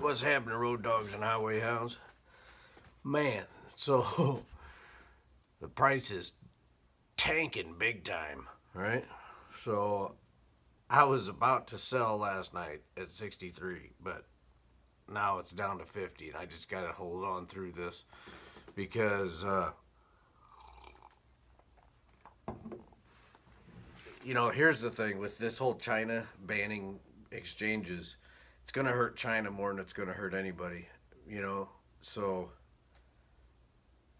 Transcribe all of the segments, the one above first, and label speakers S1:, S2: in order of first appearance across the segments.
S1: What's happening, road dogs and highway hounds? Man, so the price is tanking big time, right? So I was about to sell last night at 63, but now it's down to 50, and I just got to hold on through this because, here's the thing with this whole China banning exchanges, it's going to hurt China more than it's going to hurt anybody, so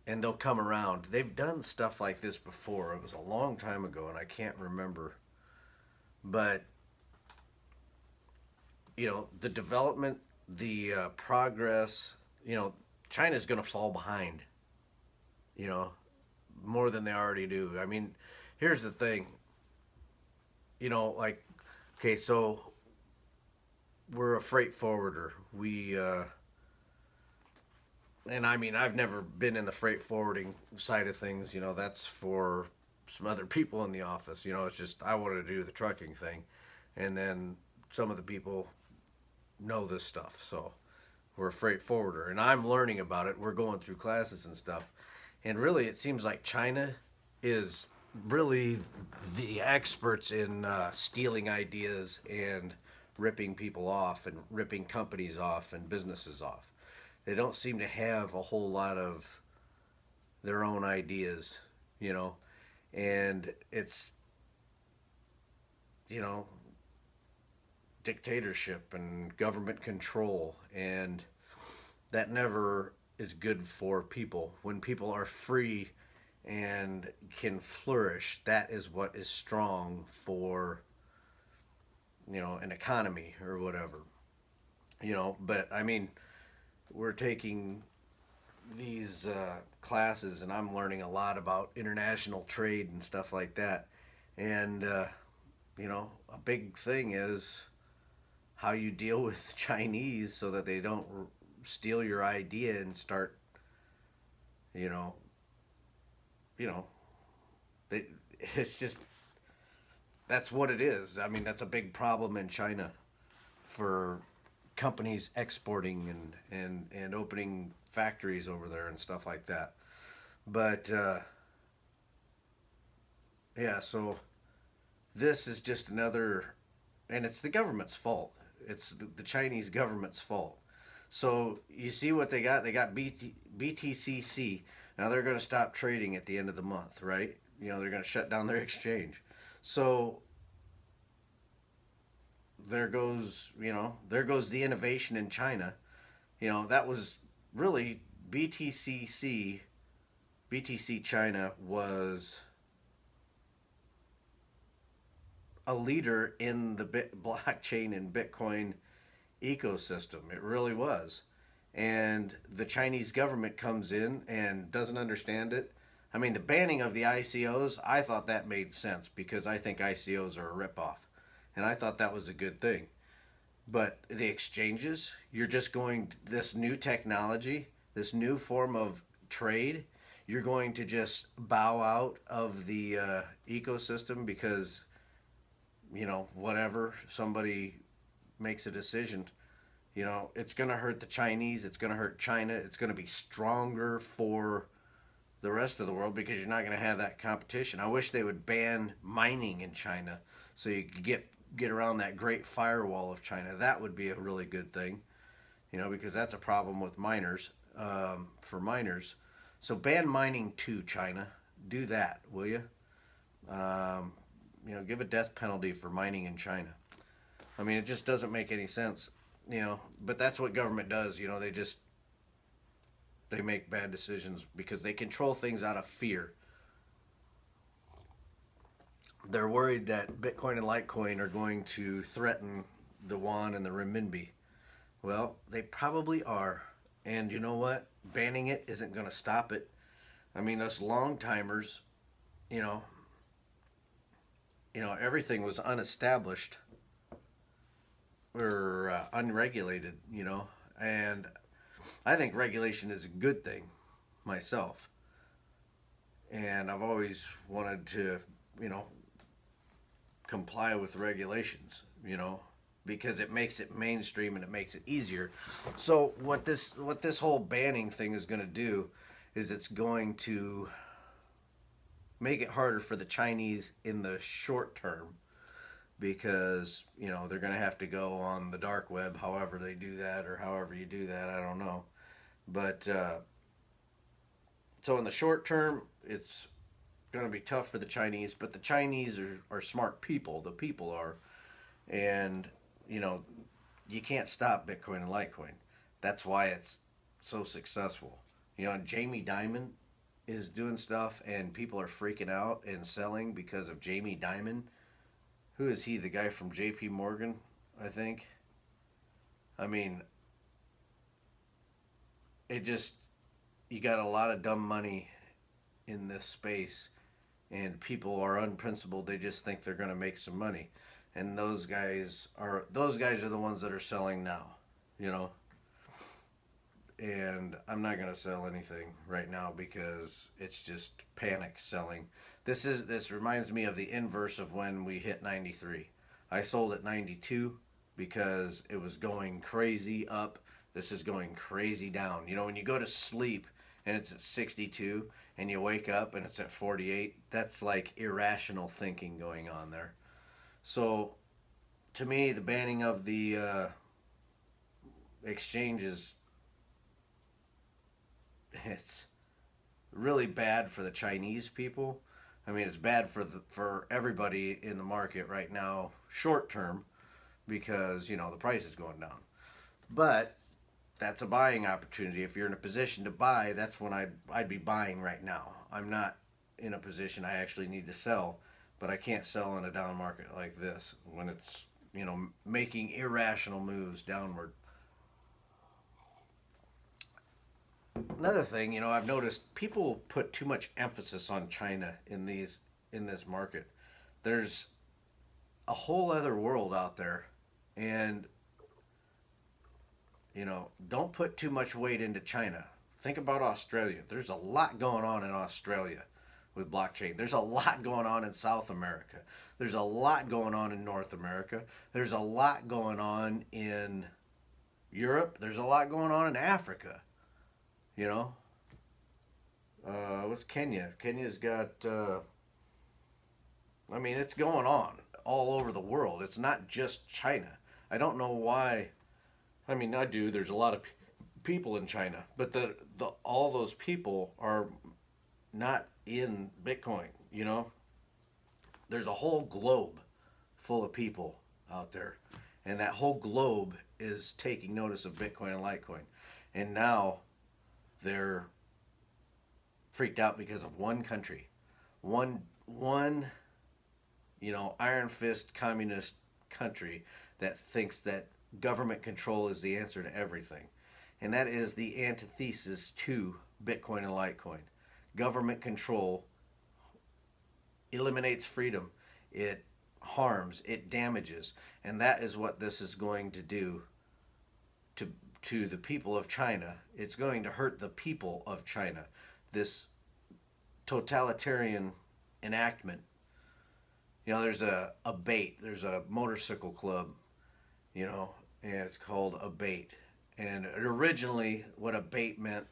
S1: and they'll come around. They've done stuff like this before. It was a long time ago, and I can't remember. But the development, the progress. China's going to fall behind. More than they already do. I mean, here's the thing. Like, okay, so we're a freight forwarder. And I mean, I've never been in the freight forwarding side of things. That's for some other people in the office. It's just I wanted to do the trucking thing, and then some of the people know this stuff. So we're a freight forwarder, and I'm learning about it. We're going through classes and stuff, and really, it seems like China is really the experts in stealing ideas and ripping people off and ripping companies off and businesses off. They don't seem to have a whole lot of their own ideas, and it's, dictatorship and government control, and that never is good for people. When people are free and can flourish, that is what is strong for, an economy or whatever, but I mean, we're taking these classes, and I'm learning a lot about international trade and stuff like that. And a big thing is how you deal with the Chinese so that they don't steal your idea and start, you know, they, it's just that's what it is. I mean, that's a big problem in China for companies exporting and opening factories over there and stuff like that. But yeah, so this is just another, and it's the government's fault. It's the Chinese government's fault. So you see what they got? They got Btc-c. Now they're going to stop trading at the end of the month, right? They're going to shut down their exchange. So there goes the innovation in China. That was really BTC-c. BTC China was a leader in the blockchain and Bitcoin ecosystem. It really was. And the Chinese government comes in and doesn't understand it. I mean, the banning of the ICOs, I thought that made sense because I think ICOs are a ripoff. And I thought that was a good thing. But the exchanges, you're just going, this new technology, this new form of trade, you're going to just bow out of the ecosystem because, whatever, somebody makes a decision. It's going to hurt the Chinese, it's going to hurt China, it's going to be stronger for the rest of the world because you're not going to have that competition. I wish they would ban mining in China so you could get around that great firewall of China. That would be a really good thing, because that's a problem with miners, for miners. So ban mining to China. Do that, will you? Give a death penalty for mining in China. I mean, it just doesn't make any sense, but that's what government does. They make bad decisions because they control things out of fear. They're worried that Bitcoin and Litecoin are going to threaten the yuan and the renminbi. Well, they probably are. And you know what? Banning it isn't going to stop it. I mean, us long timers, everything was unestablished or unregulated, and I think regulation is a good thing myself. And I've always wanted to, comply with regulations, because it makes it mainstream and it makes it easier. So what this whole banning thing is going to do is it's going to make it harder for the Chinese in the short term, because they're going to have to go on the dark web, however they do that, or however you do that, I don't know. But so in the short term, it's going to be tough for the Chinese, but the Chinese are smart people. The people are. And, you can't stop Bitcoin and Litecoin. That's why it's so successful. Jamie Dimon is doing stuff, and people are freaking out and selling because of Jamie Dimon. Who is he? The guy from JP Morgan, I think. I mean, you got a lot of dumb money in this space, and people are unprincipled. They just think they're going to make some money. And those guys are the ones that are selling now, And I'm not going to sell anything right now because it's just panic selling. This reminds me of the inverse of when we hit 93. I sold at 92 because it was going crazy up. This is going crazy down. When you go to sleep and it's at 62 and you wake up and it's at 48, that's like irrational thinking going on there. So, to me, the banning of the exchanges, it's really bad for the Chinese people. I mean, it's bad for everybody in the market right now, short term, because the price is going down. But that's a buying opportunity. If you're in a position to buy, that's when I'd be buying right now. I'm not in a position I actually need to sell. But I can't sell in a down market like this when it's, making irrational moves downward. Another thing, I've noticed people put too much emphasis on China in this market. There's a whole other world out there, and don't put too much weight into China. Think about Australia. There's a lot going on in Australia with blockchain. There's a lot going on in South America. There's a lot going on in North America. There's a lot going on in Europe. There's a lot going on in Africa. What's Kenya? Kenya's got, it's going on all over the world. It's not just China. I don't know why. I do. There's a lot of people in China, but all those people are not in Bitcoin. There's a whole globe full of people out there, and that whole globe is taking notice of Bitcoin and Litecoin, and now they're freaked out because of one country, one iron fist communist country that thinks that government control is the answer to everything, and that is the antithesis to Bitcoin and Litecoin. Government control eliminates freedom. It harms, it damages, and that is what this is going to do to the people of China. It's going to hurt the people of China. This totalitarian enactment. There's a BATE. There's a motorcycle club, and it's called a BATE. And originally what a BATE meant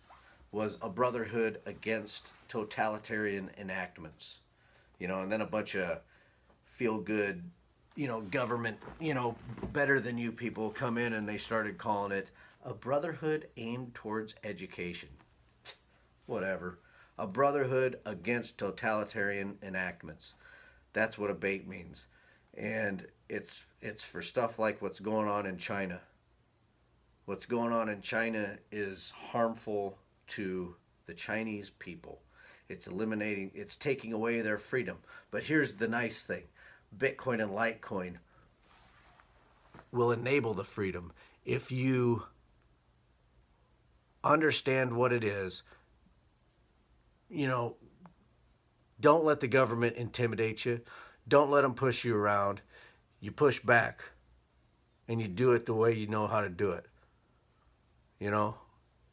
S1: was a brotherhood against totalitarian enactments. And then a bunch of feel-good, government, better than you people come in, and they started calling it a brotherhood aimed towards education. Whatever. A brotherhood against totalitarian enactments. That's what a BATE means. And it's for stuff like what's going on in China. What's going on in China is harmful to the Chinese people. It's taking away their freedom. But here's the nice thing. Bitcoin and Litecoin will enable the freedom if you understand what it is. Don't let the government intimidate you. Don't let them push you around. You push back, and you do it the way you know how to do it.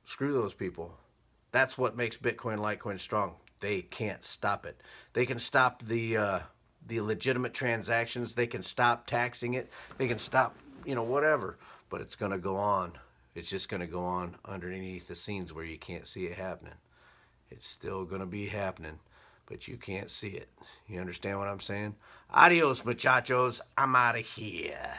S1: Screw those people. That's what makes Bitcoin and Litecoin strong. They can't stop it. They can stop the legitimate transactions. They can stop taxing it. They can stop you know, whatever. But it's going to go on. It's just going to go on underneath the scenes where you can't see it happening. It's still going to be happening, but you can't see it. You understand what I'm saying? Adios, muchachos. I'm out of here.